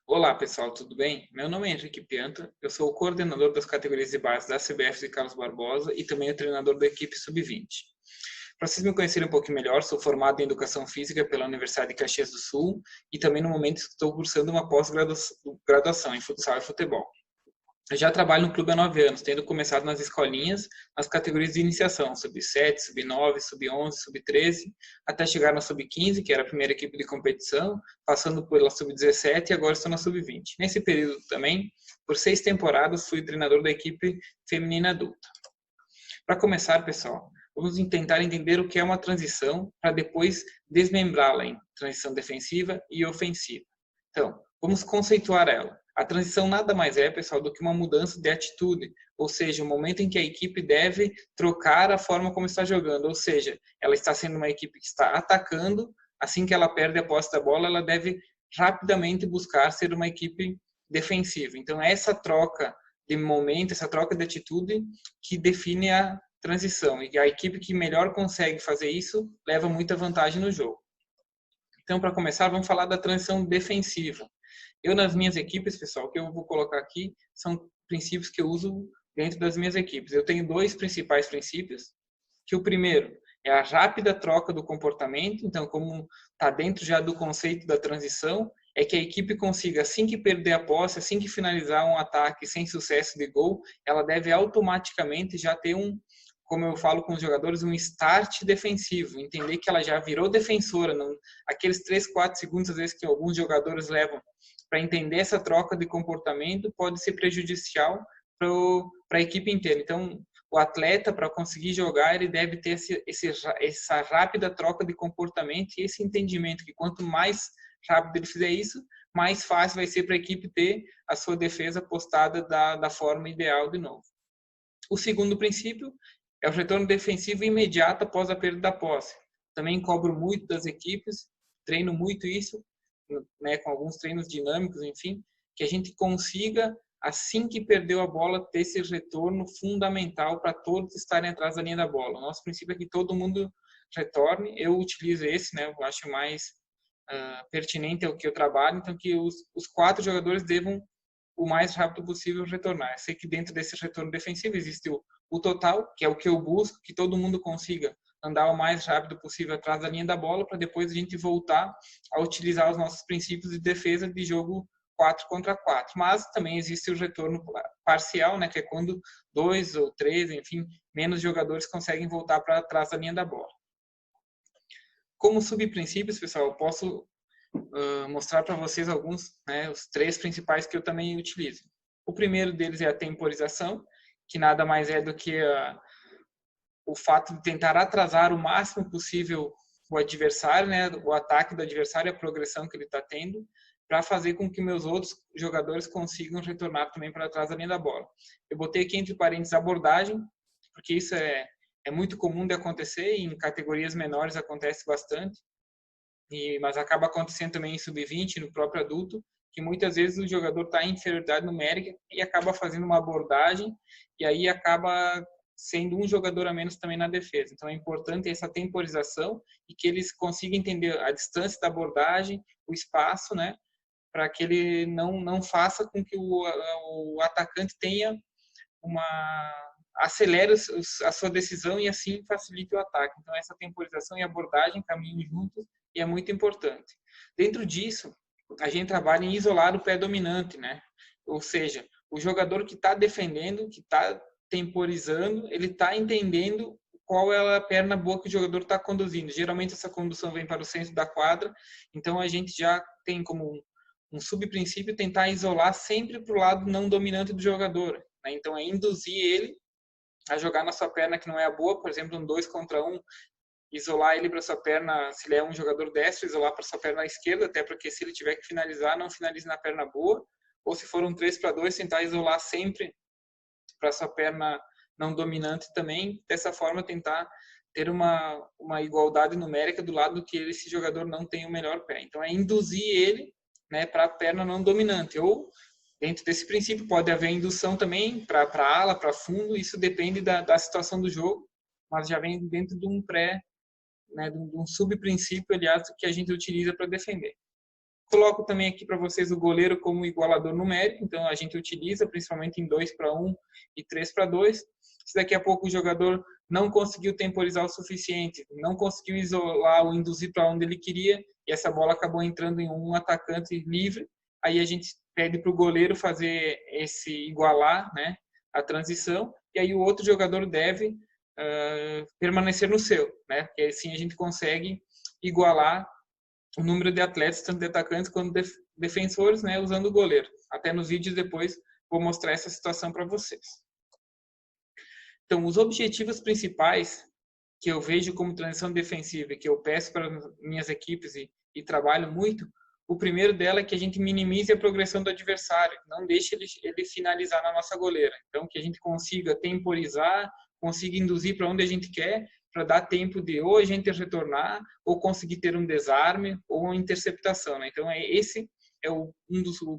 Olá pessoal, tudo bem? Meu nome é Henrique Pianta, eu sou o coordenador das categorias de base da CBF de Carlos Barbosa e também o treinador da equipe Sub-20. Para vocês me conhecerem um pouquinho melhor, sou formado em Educação Física pela Universidade de Caxias do Sul e também no momento estou cursando uma pós-graduação em futsal e futebol. Eu já trabalho no clube há 9 anos, tendo começado nas escolinhas, nas categorias de iniciação, sub-7, sub-9, sub-11, sub-13, até chegar na sub-15, que era a primeira equipe de competição, passando pela sub-17 e agora estou na sub-20. Nesse período também, por 6 temporadas, fui treinador da equipe feminina adulta. Para começar, pessoal, vamos tentar entender o que é uma transição para depois desmembrá-la em transição defensiva e ofensiva. Então, vamos conceituar ela. A transição nada mais é, pessoal, do que uma mudança de atitude, ou seja, o momento em que a equipe deve trocar a forma como está jogando, ou seja, ela está sendo uma equipe que está atacando, assim que ela perde a posse da bola, ela deve rapidamente buscar ser uma equipe defensiva. Então, essa troca de momento, essa troca de atitude que define a transição, e a equipe que melhor consegue fazer isso leva muita vantagem no jogo. Então, para começar, vamos falar da transição defensiva. Eu, nas minhas equipes, pessoal, o que eu vou colocar aqui são princípios que eu uso dentro das minhas equipes. Eu tenho dois principais princípios, que o primeiro é a rápida troca do comportamento. Então, como está dentro já do conceito da transição, é que a equipe consiga, assim que perder a posse, assim que finalizar um ataque sem sucesso de gol, ela deve automaticamente já ter como eu falo com os jogadores, um start defensivo, entender que ela já virou defensora, não, aqueles 3, 4 segundos, às vezes, que alguns jogadores levam para entender essa troca de comportamento, pode ser prejudicial para a equipe inteira. Então, o atleta, para conseguir jogar, ele deve ter essa rápida troca de comportamento e esse entendimento que quanto mais rápido ele fizer isso, mais fácil vai ser para a equipe ter a sua defesa postada da forma ideal de novo. O segundo princípio é o retorno defensivo imediato após a perda da posse. Também cobro muito das equipes, treino muito isso, né, com alguns treinos dinâmicos, enfim, que a gente consiga, assim que perdeu a bola, ter esse retorno fundamental para todos estarem atrás da linha da bola. O nosso princípio é que todo mundo retorne. Eu utilizo esse, né, eu acho mais pertinente ao que eu trabalho, então que os 4 jogadores devam o mais rápido possível retornar. Eu sei que dentro desse retorno defensivo existe o total, que é o que eu busco, que todo mundo consiga andar o mais rápido possível atrás da linha da bola, para depois a gente voltar a utilizar os nossos princípios de defesa de jogo 4 contra 4. Mas também existe o retorno parcial, né, que é quando 2 ou 3, enfim, menos jogadores conseguem voltar para trás da linha da bola. Como subprincípios, pessoal, eu posso mostrar para vocês alguns, né, os 3 principais que eu também utilizo. O primeiro deles é a temporização, que nada mais é do que o fato de tentar atrasar o máximo possível o adversário, né, o ataque do adversário, a progressão que ele está tendo, para fazer com que meus outros jogadores consigam retornar também para trás da linha da bola. Eu botei aqui entre parênteses abordagem, porque isso é muito comum de acontecer, e em categorias menores acontece bastante, mas acaba acontecendo também em sub-20, no próprio adulto, que muitas vezes o jogador está em inferioridade numérica e acaba fazendo uma abordagem, e aí acaba sendo um jogador a menos também na defesa. Então é importante essa temporização e que eles consigam entender a distância da abordagem, o espaço, né, para que ele não faça com que o atacante tenha acelere a sua decisão e assim facilite o ataque. Então essa temporização e abordagem caminham juntos e é muito importante. Dentro disso, a gente trabalha em isolar o pé dominante, né? Ou seja, o jogador que está defendendo, que está temporizando, ele está entendendo qual é a perna boa que o jogador está conduzindo. Geralmente essa condução vem para o centro da quadra, então a gente já tem como um subprincípio tentar isolar sempre para o lado não dominante do jogador. Né? Então é induzir ele a jogar na sua perna que não é a boa, por exemplo, um 2 contra 1, isolar ele para sua perna, se ele é um jogador destro, isolar para sua perna esquerda, até porque se ele tiver que finalizar, não finalize na perna boa, ou se for um 3 para 2, tentar isolar sempre para sua perna não dominante também, dessa forma tentar ter uma igualdade numérica do lado que esse jogador não tem o melhor pé. Então é induzir ele, né, para a perna não dominante, ou dentro desse princípio pode haver indução também para ala, para fundo, isso depende da situação do jogo, mas já vem dentro de um pré, né, de um subprincípio, aliás, que a gente utiliza para defender. Coloco também aqui para vocês o goleiro como igualador numérico, então a gente utiliza principalmente em 2-1 e 3-2. Se daqui a pouco o jogador não conseguiu temporizar o suficiente, não conseguiu isolar ou induzir para onde ele queria, e essa bola acabou entrando em um atacante livre, aí a gente pede para o goleiro fazer esse igualar, né, a transição, e aí o outro jogador deve permanecer no seu, né, porque assim a gente consegue igualar o número de atletas, tanto de atacantes quanto de defensores, né, usando o goleiro. Até nos vídeos depois vou mostrar essa situação para vocês. Então, os objetivos principais que eu vejo como transição defensiva, que eu peço para minhas equipes e trabalho muito, o primeiro dela é que a gente minimize a progressão do adversário, não deixe ele finalizar na nossa goleira. Então, que a gente consiga temporizar, consiga induzir para onde a gente quer, para dar tempo de ou a gente retornar, ou conseguir ter um desarme, ou uma interceptação, né? Então, esse é o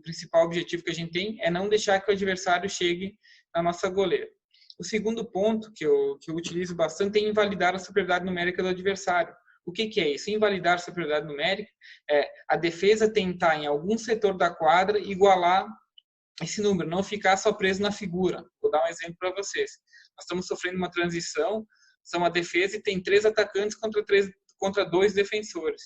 principal objetivo que a gente tem, é não deixar que o adversário chegue na nossa goleira. O segundo ponto que eu utilizo bastante é invalidar a superioridade numérica do adversário. O que é isso? Invalidar a superioridade numérica é a defesa tentar, em algum setor da quadra, igualar esse número, não ficar só preso na figura. Vou dar um exemplo para vocês. Nós estamos sofrendo uma transição, são a defesa e tem 3 atacantes contra 2 defensores.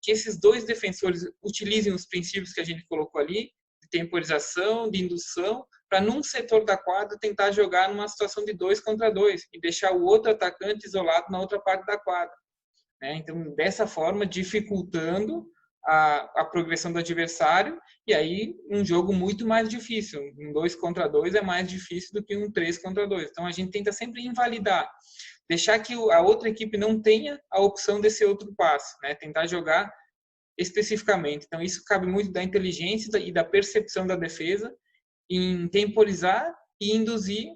Que esses 2 defensores utilizem os princípios que a gente colocou ali, de temporização, de indução, para num setor da quadra tentar jogar numa situação de 2 contra 2 e deixar o outro atacante isolado na outra parte da quadra. Então, dessa forma, dificultando a progressão do adversário, e aí um jogo muito mais difícil. Um 2 contra 2 é mais difícil do que um 3 contra 2. Então, a gente tenta sempre invalidar, deixar que a outra equipe não tenha a opção desse outro passe, né? Tentar jogar especificamente. Então, isso cabe muito da inteligência e da percepção da defesa em temporizar e induzir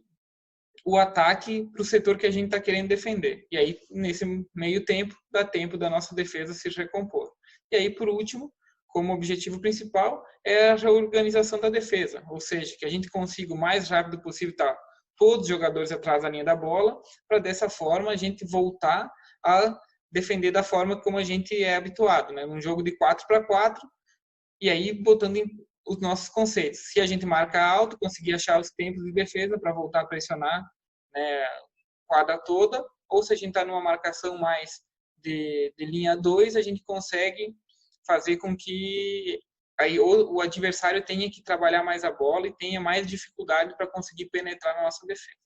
o ataque para o setor que a gente está querendo defender. E aí, nesse meio tempo, dá tempo da nossa defesa se recompor. E aí, por último, como objetivo principal, é a reorganização da defesa. Ou seja, que a gente consiga o mais rápido possível estar todos os jogadores atrás da linha da bola, para dessa forma a gente voltar a defender da forma como a gente é habituado, né? Num jogo de 4-4, e aí botando os nossos conceitos. Se a gente marca alto, conseguir achar os tempos de defesa para voltar a pressionar, né, a quadra toda, ou se a gente está numa marcação mais de linha 2, a gente consegue fazer com que aí o adversário tenha que trabalhar mais a bola e tenha mais dificuldade para conseguir penetrar na nossa defesa.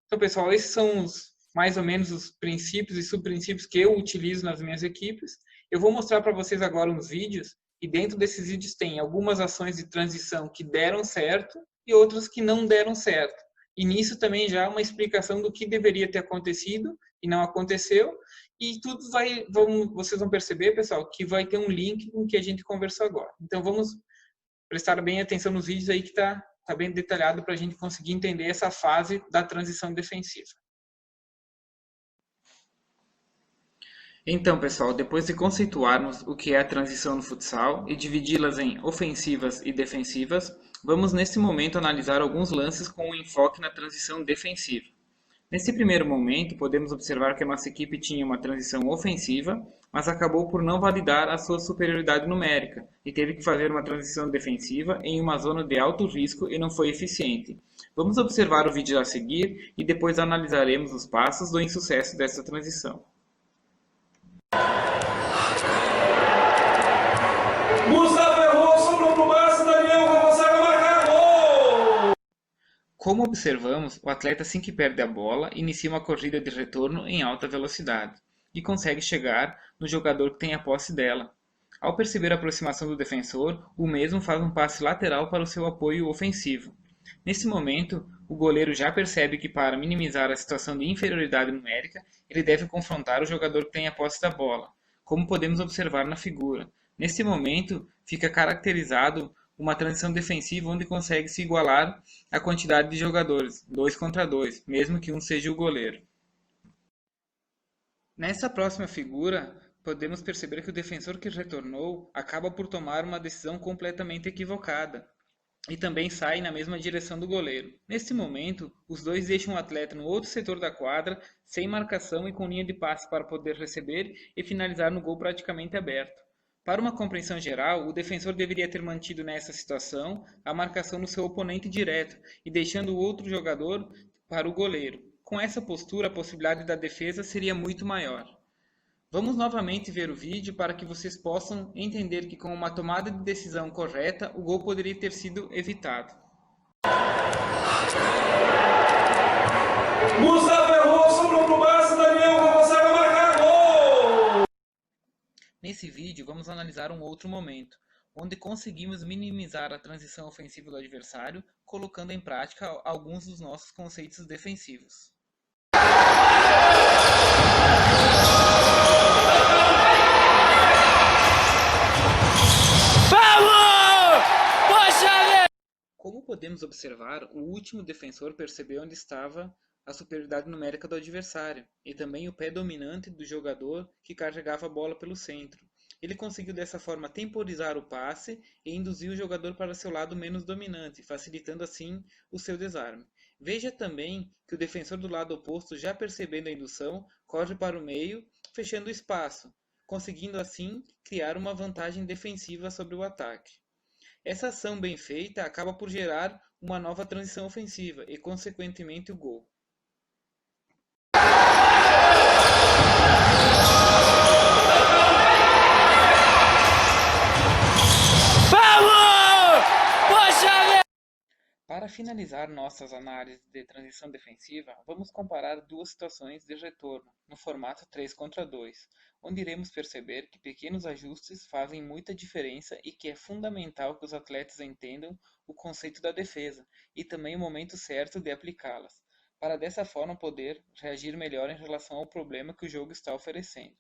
Então, pessoal, esses são mais ou menos os princípios e subprincípios que eu utilizo nas minhas equipes. Eu vou mostrar para vocês agora uns vídeos, e dentro desses vídeos tem algumas ações de transição que deram certo e outras que não deram certo. E nisso também já uma explicação do que deveria ter acontecido e não aconteceu. E tudo vocês vão perceber, pessoal, que vai ter um link com o que a gente conversou agora. Então vamos prestar bem atenção nos vídeos aí que está bem detalhado para a gente conseguir entender essa fase da transição defensiva. Então, pessoal, depois de conceituarmos o que é a transição no futsal e dividi-las em ofensivas e defensivas, vamos nesse momento analisar alguns lances com um enfoque na transição defensiva. Nesse primeiro momento, podemos observar que a nossa equipe tinha uma transição ofensiva, mas acabou por não validar a sua superioridade numérica e teve que fazer uma transição defensiva em uma zona de alto risco e não foi eficiente. Vamos observar o vídeo a seguir e depois analisaremos os passos do insucesso dessa transição. Como observamos, o atleta assim que perde a bola, inicia uma corrida de retorno em alta velocidade e consegue chegar no jogador que tem a posse dela. Ao perceber a aproximação do defensor, o mesmo faz um passe lateral para o seu apoio ofensivo. Nesse momento, o goleiro já percebe que para minimizar a situação de inferioridade numérica, ele deve confrontar o jogador que tem a posse da bola, como podemos observar na figura. Nesse momento, fica caracterizado uma transição defensiva onde consegue se igualar a quantidade de jogadores, 2 contra 2, mesmo que um seja o goleiro. Nessa próxima figura, podemos perceber que o defensor que retornou acaba por tomar uma decisão completamente equivocada e também sai na mesma direção do goleiro. Nesse momento, os dois deixam o atleta no outro setor da quadra, sem marcação e com linha de passe para poder receber e finalizar no gol praticamente aberto. Para uma compreensão geral, o defensor deveria ter mantido nessa situação a marcação no seu oponente direto e deixando o outro jogador para o goleiro. Com essa postura, a possibilidade da defesa seria muito maior. Vamos novamente ver o vídeo para que vocês possam entender que com uma tomada de decisão correta, o gol poderia ter sido evitado. Mustafa errou, sobrou pro Barça, Daniel consegue marcar gol! Nesse vídeo, vamos analisar um outro momento, onde conseguimos minimizar a transição ofensiva do adversário, colocando em prática alguns dos nossos conceitos defensivos. Como podemos observar, o último defensor percebeu onde estava a superioridade numérica do adversário e também o pé dominante do jogador que carregava a bola pelo centro. Ele conseguiu dessa forma temporizar o passe e induzir o jogador para seu lado menos dominante, facilitando assim o seu desarme. Veja também que o defensor do lado oposto, já percebendo a indução, corre para o meio, fechando o espaço, conseguindo assim criar uma vantagem defensiva sobre o ataque. Essa ação bem feita acaba por gerar uma nova transição ofensiva e, consequentemente, o gol. Para finalizar nossas análises de transição defensiva, vamos comparar duas situações de retorno, no formato 3 contra 2, onde iremos perceber que pequenos ajustes fazem muita diferença e que é fundamental que os atletas entendam o conceito da defesa e também o momento certo de aplicá-las, para dessa forma poder reagir melhor em relação ao problema que o jogo está oferecendo.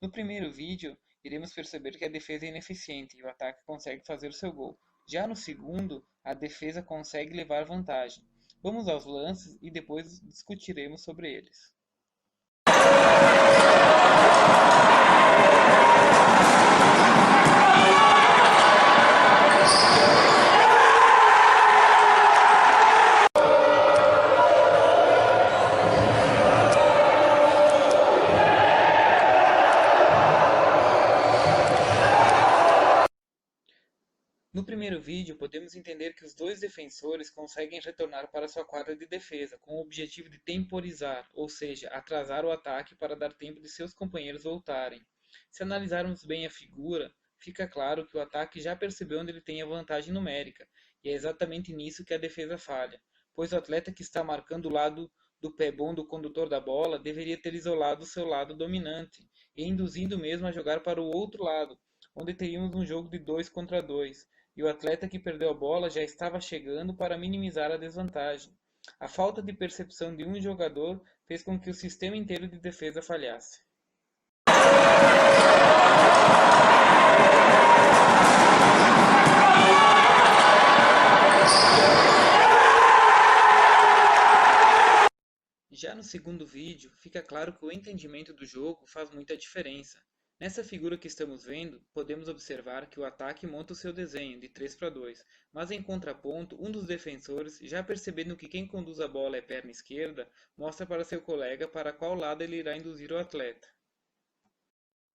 No primeiro vídeo, iremos perceber que a defesa é ineficiente e o ataque consegue fazer o seu gol. Já no segundo, a defesa consegue levar vantagem. Vamos aos lances e depois discutiremos sobre eles. No primeiro vídeo, podemos entender que os dois defensores conseguem retornar para sua quadra de defesa, com o objetivo de temporizar, ou seja, atrasar o ataque para dar tempo de seus companheiros voltarem. Se analisarmos bem a figura, fica claro que o ataque já percebeu onde ele tem a vantagem numérica, e é exatamente nisso que a defesa falha, pois o atleta que está marcando o lado do pé bom do condutor da bola deveria ter isolado o seu lado dominante, e induzindo mesmo a jogar para o outro lado, onde teríamos um jogo de 2 contra 2. E o atleta que perdeu a bola já estava chegando para minimizar a desvantagem. A falta de percepção de um jogador fez com que o sistema inteiro de defesa falhasse. Já no segundo vídeo, fica claro que o entendimento do jogo faz muita diferença. Nessa figura que estamos vendo, podemos observar que o ataque monta o seu desenho de 3 para 2, mas em contraponto, um dos defensores, já percebendo que quem conduz a bola é perna esquerda, mostra para seu colega para qual lado ele irá induzir o atleta.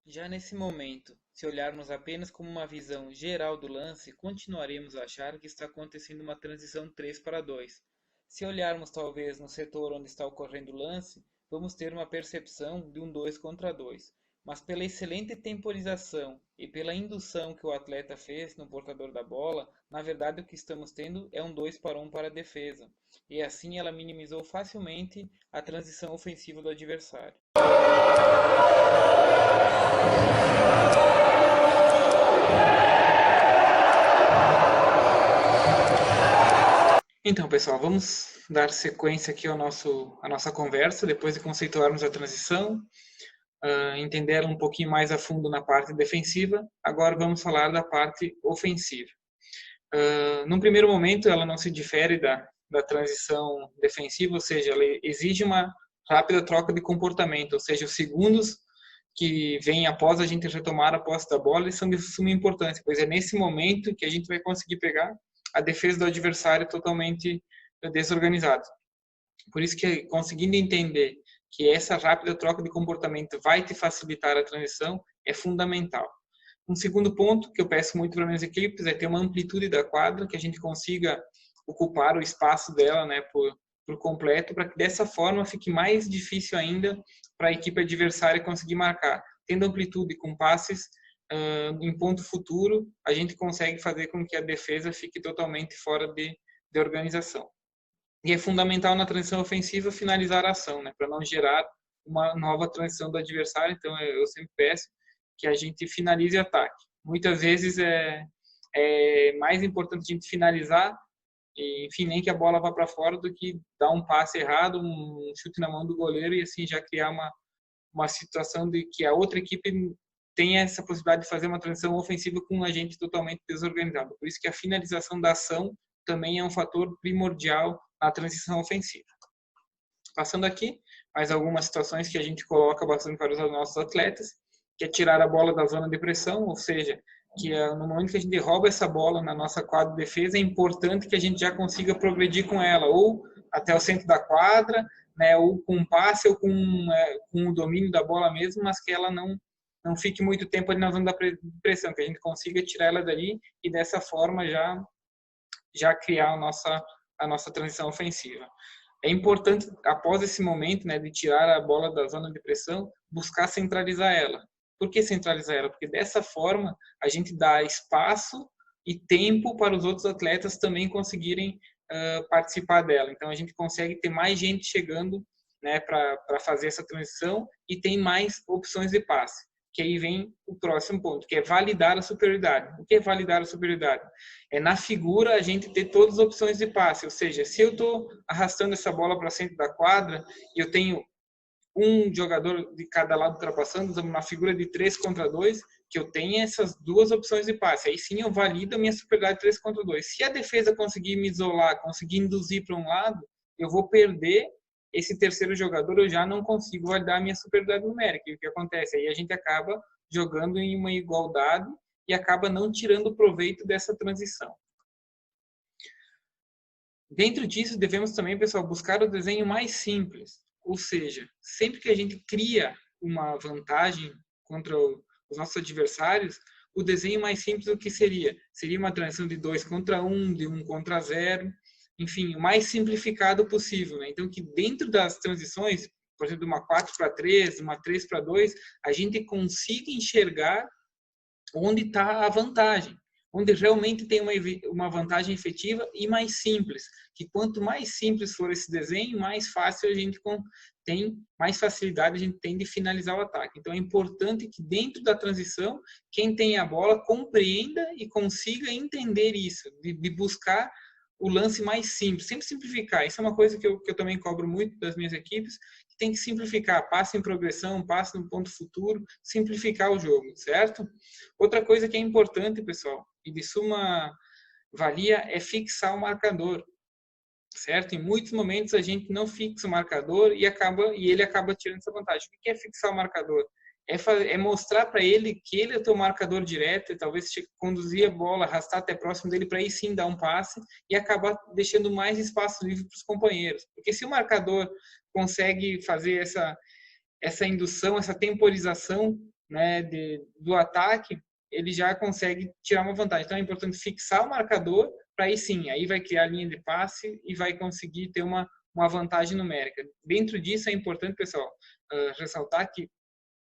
Já nesse momento, se olharmos apenas como uma visão geral do lance, continuaremos a achar que está acontecendo uma transição 3 para 2. Se olharmos talvez no setor onde está ocorrendo o lance, vamos ter uma percepção de um 2 contra 2. Mas pela excelente temporização e pela indução que o atleta fez no portador da bola, na verdade o que estamos tendo é um 2 para 1 para a defesa, e assim ela minimizou facilmente a transição ofensiva do adversário. Então, pessoal, vamos dar sequência aqui à nossa conversa, depois de conceituarmos a transição, entender um pouquinho mais a fundo na parte defensiva. Agora vamos falar da parte ofensiva. Num primeiro momento, ela não se difere da transição defensiva, ou seja, ela exige uma rápida troca de comportamento, ou seja, os segundos que vêm após a gente retomar a posse da bola, eles são de suma importância, pois é nesse momento que a gente vai conseguir pegar a defesa do adversário totalmente desorganizada. Por isso que, conseguindo entender que essa rápida troca de comportamento vai te facilitar a transição, é fundamental. Um segundo ponto que eu peço muito para minhas equipes é ter uma amplitude da quadra, que a gente consiga ocupar o espaço dela, né, por completo, para que dessa forma fique mais difícil ainda para a equipe adversária conseguir marcar. Tendo amplitude com passes em ponto futuro, a gente consegue fazer com que a defesa fique totalmente fora de organização. E é fundamental na transição ofensiva finalizar a ação, né, para não gerar uma nova transição do adversário. Então eu sempre peço que a gente finalize o ataque. Muitas vezes é mais importante a gente finalizar, e, enfim, nem que a bola vá para fora, do que dar um passe errado, um chute na mão do goleiro e assim já criar uma situação de que a outra equipe tenha essa possibilidade de fazer uma transição ofensiva com um agente totalmente desorganizado. Por isso que a finalização da ação também é um fator primordial na transição ofensiva. Passando aqui, mais algumas situações que a gente coloca bastante para os nossos atletas, que é tirar a bola da zona de pressão, ou seja, que no momento que a gente rouba essa bola na nossa quadra de defesa, é importante que a gente já consiga progredir com ela, ou até o centro da quadra, né, ou com um passe, ou com o domínio da bola mesmo, mas que ela não fique muito tempo ali na zona da pressão, que a gente consiga tirar ela dali e dessa forma já criar a nossa transição ofensiva. É importante, após esse momento, né, de tirar a bola da zona de pressão, buscar centralizar ela. Por que centralizar ela? Porque dessa forma a gente dá espaço e tempo para os outros atletas também conseguirem participar dela. Então a gente consegue ter mais gente chegando, né, para fazer essa transição e tem mais opções de passe. Que aí vem o próximo ponto, que é validar a superioridade. O que é validar a superioridade? É na figura a gente ter todas as opções de passe, ou seja, se eu estou arrastando essa bola para centro da quadra e eu tenho um jogador de cada lado ultrapassando, uma figura de 3 contra 2, que eu tenha essas duas opções de passe. Aí sim eu valido a minha superioridade 3 contra 2. Se a defesa conseguir me isolar, conseguir induzir para um lado, eu vou perder esse terceiro jogador, eu já não consigo validar a minha superioridade numérica. E o que acontece? Aí a gente acaba jogando em uma igualdade e acaba não tirando proveito dessa transição. Dentro disso, devemos também, pessoal, buscar o desenho mais simples. Ou seja, sempre que a gente cria uma vantagem contra os nossos adversários, o desenho mais simples o que seria? Seria uma transição de 2 contra 1, de 1 contra 0, enfim, o mais simplificado possível, né? Então, que dentro das transições, por exemplo, uma 4-3, uma 3-2, a gente consiga enxergar onde está a vantagem, onde realmente tem uma vantagem efetiva e mais simples. Que quanto mais simples for esse desenho, mais fácil a gente tem, mais facilidade a gente tem de finalizar o ataque. Então é importante que dentro da transição, quem tem a bola compreenda e consiga entender isso, de buscar o lance mais simples, sempre simplificar. Isso é uma coisa que eu também cobro muito das minhas equipes, que tem que simplificar, passe em progressão, passe no ponto futuro, simplificar o jogo, certo? Outra coisa que é importante, pessoal, e de suma valia, é fixar o marcador, certo? Em muitos momentos a gente não fixa o marcador e ele acaba tirando essa vantagem. O que é fixar o marcador? É mostrar para ele que ele é o teu marcador direto e talvez conduzir a bola, arrastar até próximo dele para aí sim dar um passe e acabar deixando mais espaço livre para os companheiros. Porque se o marcador consegue fazer essa indução, essa temporização, né, do ataque, ele já consegue tirar uma vantagem. Então é importante fixar o marcador para aí sim, aí vai criar a linha de passe e vai conseguir ter uma vantagem numérica. Dentro disso é importante, pessoal, ressaltar que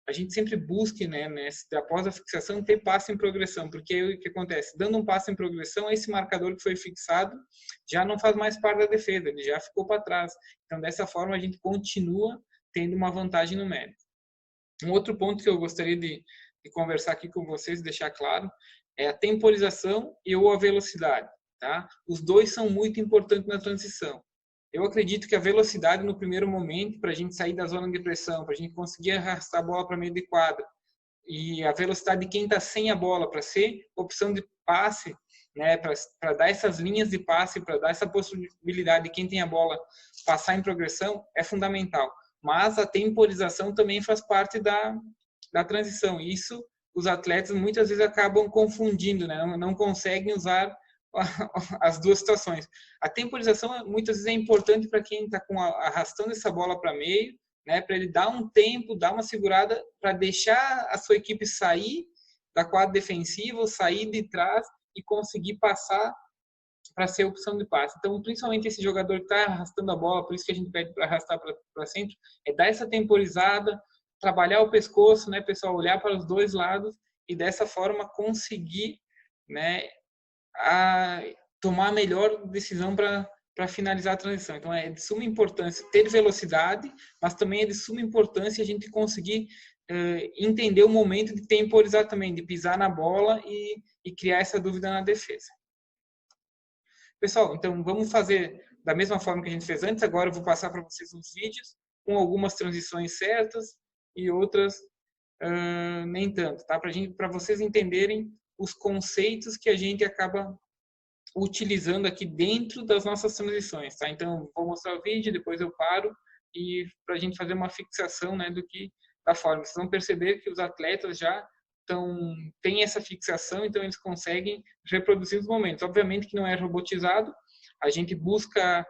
a gente sempre busque, né, após a fixação, ter passe em progressão, porque aí o que acontece? Dando um passe em progressão, esse marcador que foi fixado já não faz mais parte da defesa, ele já ficou para trás. Então, dessa forma, a gente continua tendo uma vantagem numérica. Um outro ponto que eu gostaria de conversar aqui com vocês, deixar claro, é a temporização e ou a velocidade. Tá? Os dois são muito importantes na transição. Eu acredito que a velocidade no primeiro momento, para a gente sair da zona de pressão, para a gente conseguir arrastar a bola para meio de quadra, e a velocidade de quem está sem a bola, para ser opção de passe, né, para dar essas linhas de passe, para dar essa possibilidade de quem tem a bola passar em progressão, é fundamental. Mas a temporização também faz parte da transição. Isso os atletas muitas vezes acabam confundindo, né? Não conseguem usar as duas situações. A temporização muitas vezes é importante para quem está arrastando essa bola para meio, né, para ele dar um tempo, dar uma segurada para deixar a sua equipe sair da quadra defensiva, sair de trás e conseguir passar para ser opção de passe. Então, principalmente esse jogador que está arrastando a bola, por isso que a gente pede para arrastar para centro, é dar essa temporizada, trabalhar o pescoço, né, pessoal, olhar para os dois lados e dessa forma conseguir, né, tomar a melhor decisão para finalizar a transição. Então, é de suma importância ter velocidade, mas também é de suma importância a gente conseguir entender o momento de temporizar também, de pisar na bola e criar essa dúvida na defesa. Pessoal, então vamos fazer da mesma forma que a gente fez antes. Agora eu vou passar para vocês uns vídeos com algumas transições certas e outras nem tanto, tá? Para vocês entenderem os conceitos que a gente acaba utilizando aqui dentro das nossas transições, tá? Então vou mostrar o vídeo, depois eu paro e para a gente fazer uma fixação, né, da forma. Vocês vão perceber que os atletas já tem essa fixação, então eles conseguem reproduzir os momentos. Obviamente que não é robotizado, a gente busca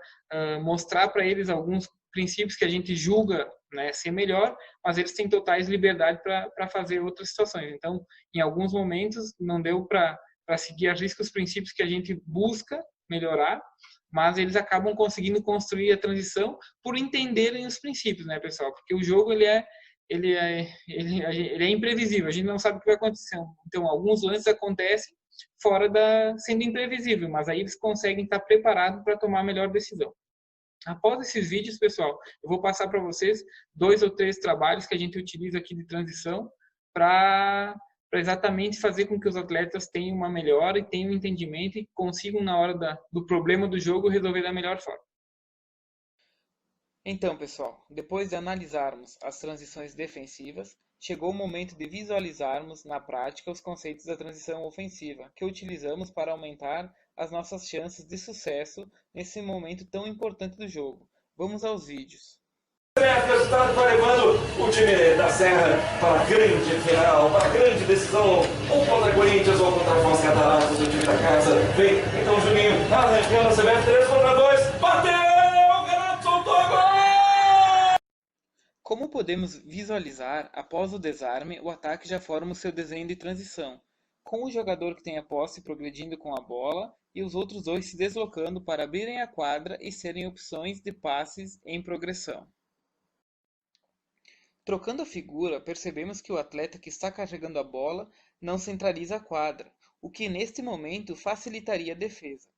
mostrar para eles alguns princípios que a gente julga, né, ser melhor, mas eles têm totais liberdade para fazer outras situações. Então, em alguns momentos, não deu para seguir a risca os princípios que a gente busca melhorar, mas eles acabam conseguindo construir a transição por entenderem os princípios, né, pessoal? Porque o jogo ele é imprevisível, a gente não sabe o que vai acontecer. Então, alguns lances acontecem sendo imprevisível, mas aí eles conseguem estar preparados para tomar a melhor decisão. Após esses vídeos, pessoal, eu vou passar para vocês 2 ou 3 trabalhos que a gente utiliza aqui de transição para exatamente fazer com que os atletas tenham uma melhora e tenham um entendimento e consigam, na hora do problema do jogo, resolver da melhor forma. Então, pessoal, depois de analisarmos as transições defensivas, chegou o momento de visualizarmos na prática os conceitos da transição ofensiva, que utilizamos para aumentar as nossas chances de sucesso nesse momento tão importante do jogo. Vamos aos vídeos. O resultado vai levando o time da Serra para a grande final, para a grande decisão, ou contra Corinthians ou contra a Foz Cataratas, o time da casa. Vem, então Juninho, arrancando a CBF 3 contra 2, bateu! Como podemos visualizar, após o desarme, o ataque já forma o seu desenho de transição, com o jogador que tem a posse progredindo com a bola e os outros dois se deslocando para abrirem a quadra e serem opções de passes em progressão. Trocando a figura, percebemos que o atleta que está carregando a bola não centraliza a quadra, o que neste momento facilitaria a defesa.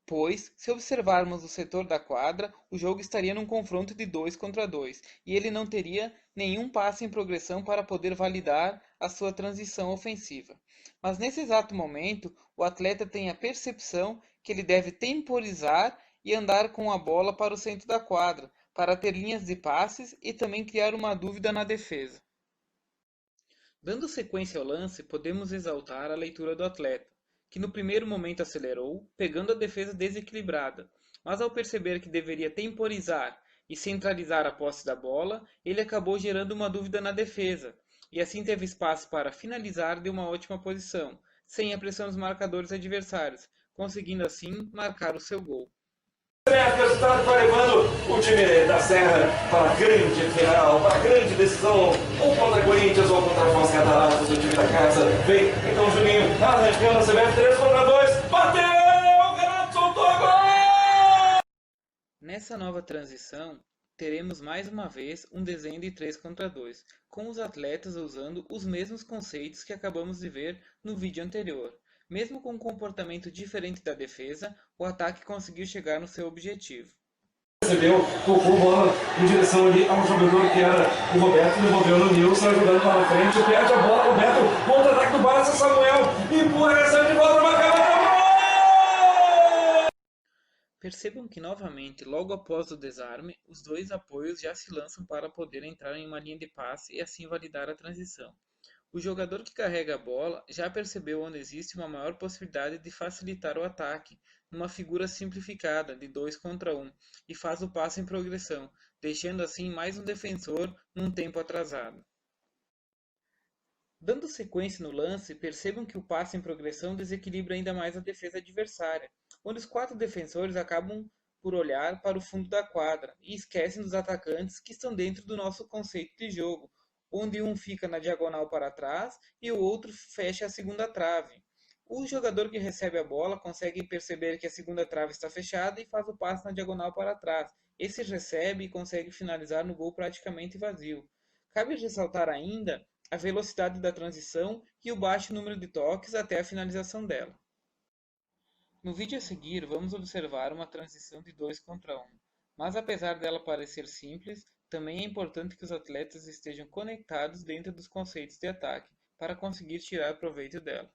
Pois, se observarmos o setor da quadra, o jogo estaria num confronto de 2 contra 2 e ele não teria nenhum passe em progressão para poder validar a sua transição ofensiva. Mas nesse exato momento, o atleta tem a percepção que ele deve temporizar e andar com a bola para o centro da quadra, para ter linhas de passes e também criar uma dúvida na defesa. Dando sequência ao lance, podemos exaltar a leitura do atleta, que no primeiro momento acelerou, pegando a defesa desequilibrada, mas ao perceber que deveria temporizar e centralizar a posse da bola, ele acabou gerando uma dúvida na defesa, e assim teve espaço para finalizar de uma ótima posição, sem a pressão dos marcadores adversários, conseguindo assim marcar o seu gol. O resultado vai levando o time da Serra para a grande final, para a grande decisão, ou contra Corinthians ou contra a Foz Cataratas, o time da casa. Vem, então Juninho, arrancando a CBF 3 contra 2, bateu! O Renato soltou a gol! Nessa nova transição, teremos mais uma vez um desenho de 3 contra 2, com os atletas usando os mesmos conceitos que acabamos de ver no vídeo anterior. Mesmo com um comportamento diferente da defesa, o ataque conseguiu chegar no seu objetivo. Recebeu, tocou a bola em direção ali ao jogador que era o Roberto, devolveu no Nilson, ajudando para frente, perde a bola, Roberto, contra-ataque do Barça, Samuel, empurra, recebe de volta, marca, gol! Percebam que novamente, logo após o desarme, os dois apoios já se lançam para poder entrar em uma linha de passe e assim validar a transição. O jogador que carrega a bola já percebeu onde existe uma maior possibilidade de facilitar o ataque, numa figura simplificada de 2 contra 1, e faz o passe em progressão, deixando assim mais um defensor num tempo atrasado. Dando sequência no lance, percebam que o passe em progressão desequilibra ainda mais a defesa adversária, onde os 4 defensores acabam por olhar para o fundo da quadra e esquecem dos atacantes que estão dentro do nosso conceito de jogo, onde um fica na diagonal para trás e o outro fecha a segunda trave. O jogador que recebe a bola consegue perceber que a segunda trave está fechada e faz o passe na diagonal para trás. Esse recebe e consegue finalizar no gol praticamente vazio. Cabe ressaltar ainda a velocidade da transição e o baixo número de toques até a finalização dela. No vídeo a seguir, vamos observar uma transição de 2 contra 1. Mas apesar dela parecer simples, também é importante que os atletas estejam conectados dentro dos conceitos de ataque, para conseguir tirar proveito dela.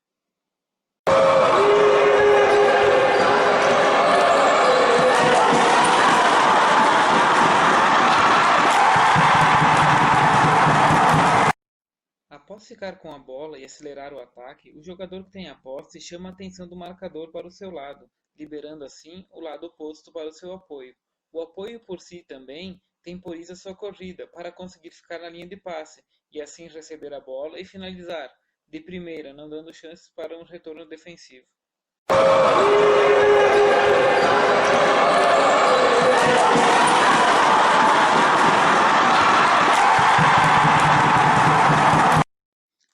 Após ficar com a bola e acelerar o ataque, o jogador que tem a posse chama a atenção do marcador para o seu lado, liberando assim o lado oposto para o seu apoio. O apoio por si também temporiza sua corrida para conseguir ficar na linha de passe e assim receber a bola e finalizar, de primeira, não dando chances para um retorno defensivo.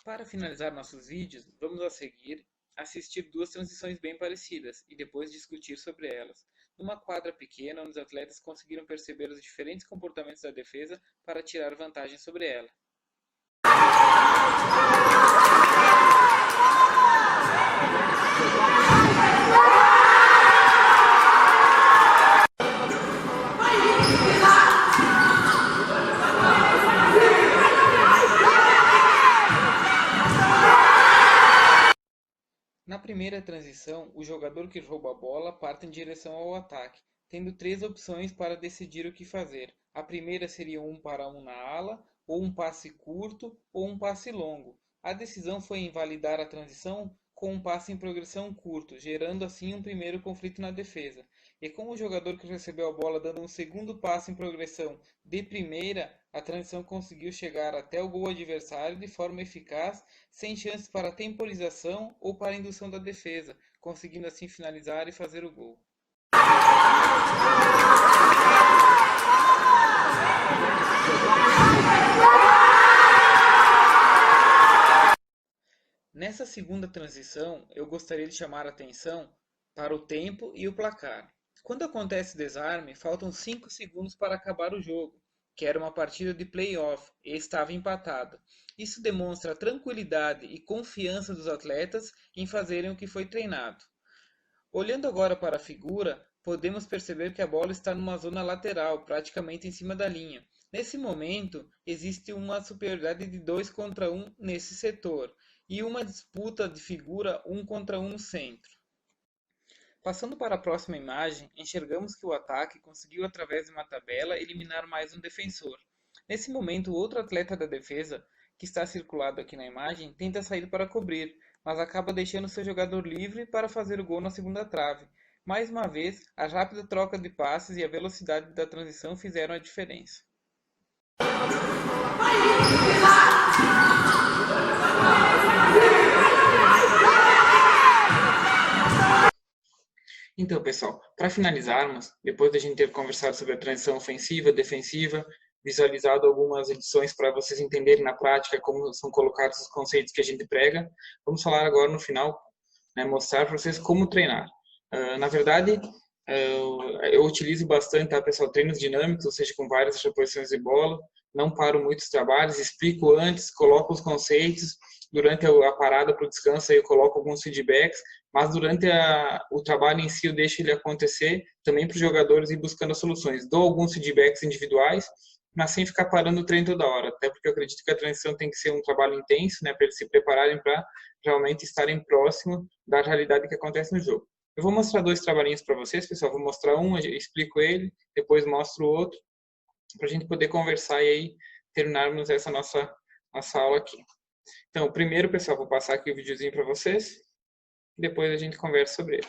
Para finalizar nossos vídeos, vamos a seguir assistir duas transições bem parecidas e depois discutir sobre elas. Numa quadra pequena, onde os atletas conseguiram perceber os diferentes comportamentos da defesa para tirar vantagem sobre ela. Na primeira transição, o jogador que rouba a bola parte em direção ao ataque, tendo três opções para decidir o que fazer. A primeira seria um para um na ala, ou um passe curto, ou um passe longo. A decisão foi em validar a transição com um passe em progressão curto, gerando assim um primeiro conflito na defesa. E com o jogador que recebeu a bola dando um segundo passe em progressão de primeira, a transição conseguiu chegar até o gol adversário de forma eficaz, sem chances para temporização ou para indução da defesa, conseguindo assim finalizar e fazer o gol. Nessa segunda transição, eu gostaria de chamar a atenção para o tempo e o placar. Quando acontece o desarme, faltam 5 segundos para acabar o jogo, que era uma partida de play-off e estava empatado. Isso demonstra a tranquilidade e confiança dos atletas em fazerem o que foi treinado. Olhando agora para a figura, podemos perceber que a bola está numa zona lateral, praticamente em cima da linha. Nesse momento, existe uma superioridade de 2 contra 1 nesse setor e uma disputa de figura 1 contra 1 no centro. Passando para a próxima imagem, enxergamos que o ataque conseguiu, através de uma tabela, eliminar mais um defensor. Nesse momento, o outro atleta da defesa, que está circulado aqui na imagem, tenta sair para cobrir, mas acaba deixando seu jogador livre para fazer o gol na segunda trave. Mais uma vez, a rápida troca de passes e a velocidade da transição fizeram a diferença. Então, pessoal, para finalizarmos, depois da gente ter conversado sobre a transição ofensiva, defensiva, visualizado algumas edições para vocês entenderem na prática como são colocados os conceitos que a gente prega, vamos falar agora no final, né, mostrar para vocês como treinar. Na verdade, eu utilizo bastante, tá, pessoal, treinos dinâmicos, ou seja, com várias reposições de bola, não paro muitos trabalhos, explico antes, coloco os conceitos, durante a parada para o descanso eu coloco alguns feedbacks, mas durante o trabalho em si eu deixo ele acontecer também para os jogadores ir buscando as soluções. Dou alguns feedbacks individuais, mas sem ficar parando o treino toda hora, até porque eu acredito que a transição tem que ser um trabalho intenso, né, para eles se prepararem para realmente estarem próximo da realidade que acontece no jogo. Eu vou mostrar dois trabalhinhos para vocês, pessoal. Vou mostrar um, eu explico ele, depois mostro o outro, para a gente poder conversar e aí terminarmos essa nossa aula aqui. Então, primeiro, pessoal, vou passar aqui o videozinho para vocês, e depois a gente conversa sobre ele.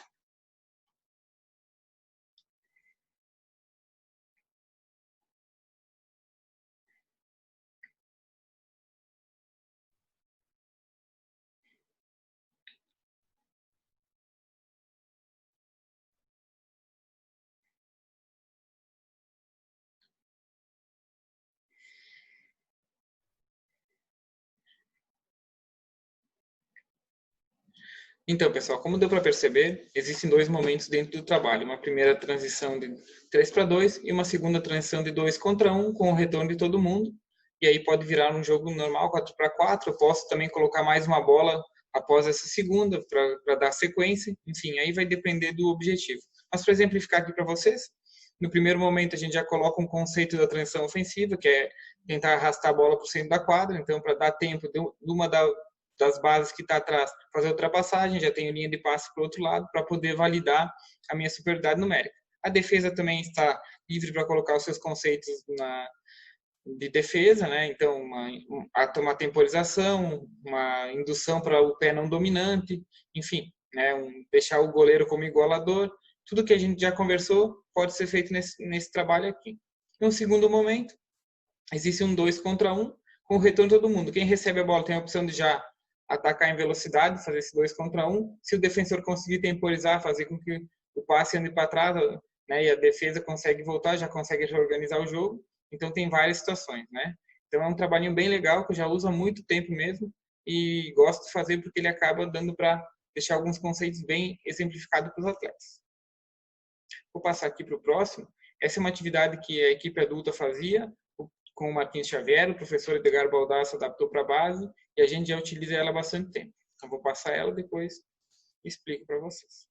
Então, pessoal, como deu para perceber, existem dois momentos dentro do trabalho. Uma primeira transição de 3 para 2 e uma segunda transição de 2 contra 1 com o retorno de todo mundo. E aí pode virar um jogo normal, 4 para 4. Eu posso também colocar mais uma bola após essa segunda para dar sequência. Enfim, aí vai depender do objetivo. Mas para exemplificar aqui para vocês, no primeiro momento a gente já coloca um conceito da transição ofensiva, que é tentar arrastar a bola para o centro da quadra. Então, para dar tempo de uma das bases que está atrás, fazer a ultrapassagem, já tenho linha de passe para o outro lado, para poder validar a minha superioridade numérica. A defesa também está livre para colocar os seus conceitos de defesa, né? Então, uma temporização, uma indução para o pé não dominante, enfim, né? Deixar o goleiro como igualador. Tudo que a gente já conversou pode ser feito nesse trabalho aqui. No segundo momento, existe um 2 contra 1, com o retorno de todo mundo. Quem recebe a bola tem a opção de já atacar em velocidade, fazer esse 2 contra 1. Se o defensor conseguir temporizar, fazer com que o passe ande para trás, né, e a defesa consegue voltar, já consegue reorganizar o jogo. Então tem várias situações, né? Então é um trabalhinho bem legal que eu já uso há muito tempo mesmo e gosto de fazer porque ele acaba dando para deixar alguns conceitos bem exemplificados para os atletas. Vou passar aqui para o próximo. Essa é uma atividade que a equipe adulta fazia com o Marquinhos Xavier, o professor Edgar Baldasso adaptou para a base e a gente já utiliza ela há bastante tempo. Então vou passar ela depois e explico para vocês.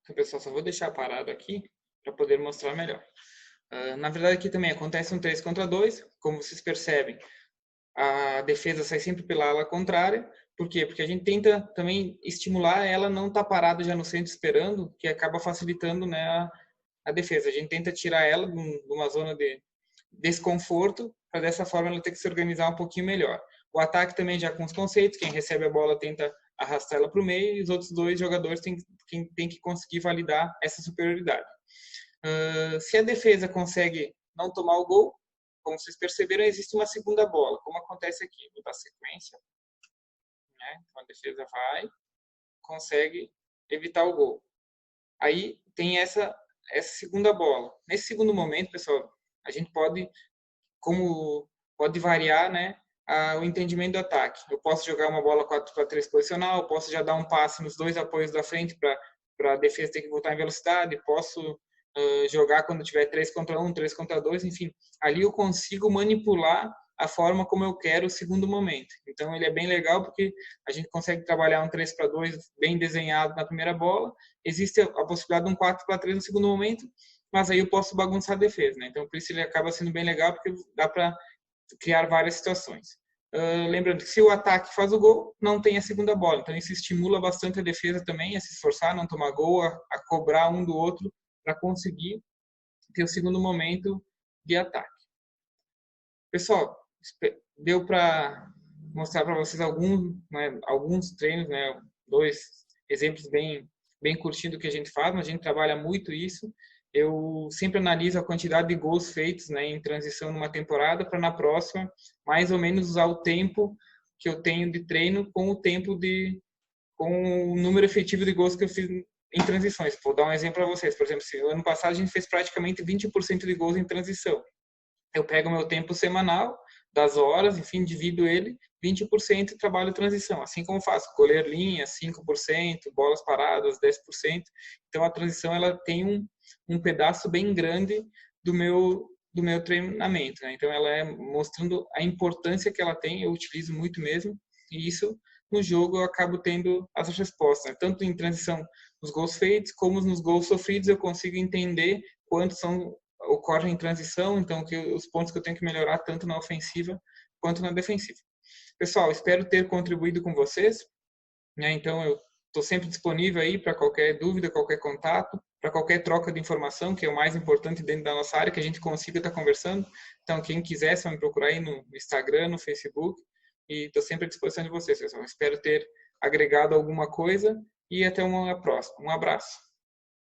Então, pessoal, só vou deixar parado aqui para poder mostrar melhor. Na verdade, aqui também acontece um 3 contra 2. Como vocês percebem, a defesa sai sempre pela ala contrária. Por quê? Porque a gente tenta também estimular ela não estar parada já no centro esperando, que acaba facilitando, né, a defesa. A gente tenta tirar ela de uma zona de desconforto, para dessa forma ela ter que se organizar um pouquinho melhor. O ataque também já com os conceitos, quem recebe a bola tenta arrastar ela para o meio e os outros dois jogadores têm que conseguir validar essa superioridade. Se a defesa consegue não tomar o gol, como vocês perceberam, existe uma segunda bola, como acontece aqui. Vou dar sequência. Né? Então a defesa vai, consegue evitar o gol. Aí tem essa segunda bola. Nesse segundo momento, pessoal, a gente pode variar, né, o entendimento do ataque. Eu posso jogar uma bola 4 para 3 posicional, posso já dar um passe nos dois apoios da frente para a defesa ter que voltar em velocidade, posso jogar quando tiver 3 contra 1, 3 contra 2, enfim. Ali eu consigo manipular a forma como eu quero o segundo momento. Então ele é bem legal porque a gente consegue trabalhar um 3 para 2 bem desenhado na primeira bola, existe a possibilidade de um 4 para 3 no segundo momento, mas aí eu posso bagunçar a defesa, né? Então por isso ele acaba sendo bem legal porque dá para criar várias situações. Lembrando que se o ataque faz o gol, não tem a segunda bola. Então isso estimula bastante a defesa também a se esforçar, não tomar gol, a cobrar um do outro para conseguir ter o segundo momento de ataque. Pessoal, deu para mostrar para vocês alguns treinos, né, 2 exemplos bem curtinhos do que a gente faz, mas a gente trabalha muito isso. Eu sempre analiso a quantidade de gols feitos, né, em transição numa temporada para na próxima mais ou menos usar o tempo que eu tenho de treino com o número efetivo de gols que eu fiz em transições. Vou dar um exemplo para vocês. Por exemplo, no ano passado a gente fez praticamente 20% de gols em transição. Eu pego o meu tempo semanal, das horas, enfim, divido ele, 20% trabalho transição. Assim como faço goleiro linha, 5%, bolas paradas, 10%. Então a transição ela tem um pedaço bem grande do meu treinamento, né? Então ela é mostrando a importância que ela tem, eu utilizo muito mesmo, e isso no jogo eu acabo tendo as respostas, né? Tanto em transição nos gols feitos, como nos gols sofridos eu consigo entender quantos ocorrem em transição, então os pontos que eu tenho que melhorar tanto na ofensiva quanto na defensiva. Pessoal, espero ter contribuído com vocês, né? Então eu estou sempre disponível aí para qualquer dúvida, qualquer contato, para qualquer troca de informação, que é o mais importante dentro da nossa área, que a gente consiga estar conversando. Então quem quiser, só me procurar aí no Instagram, no Facebook, e estou sempre à disposição de vocês, pessoal. Espero ter agregado alguma coisa e até uma próxima. Um abraço.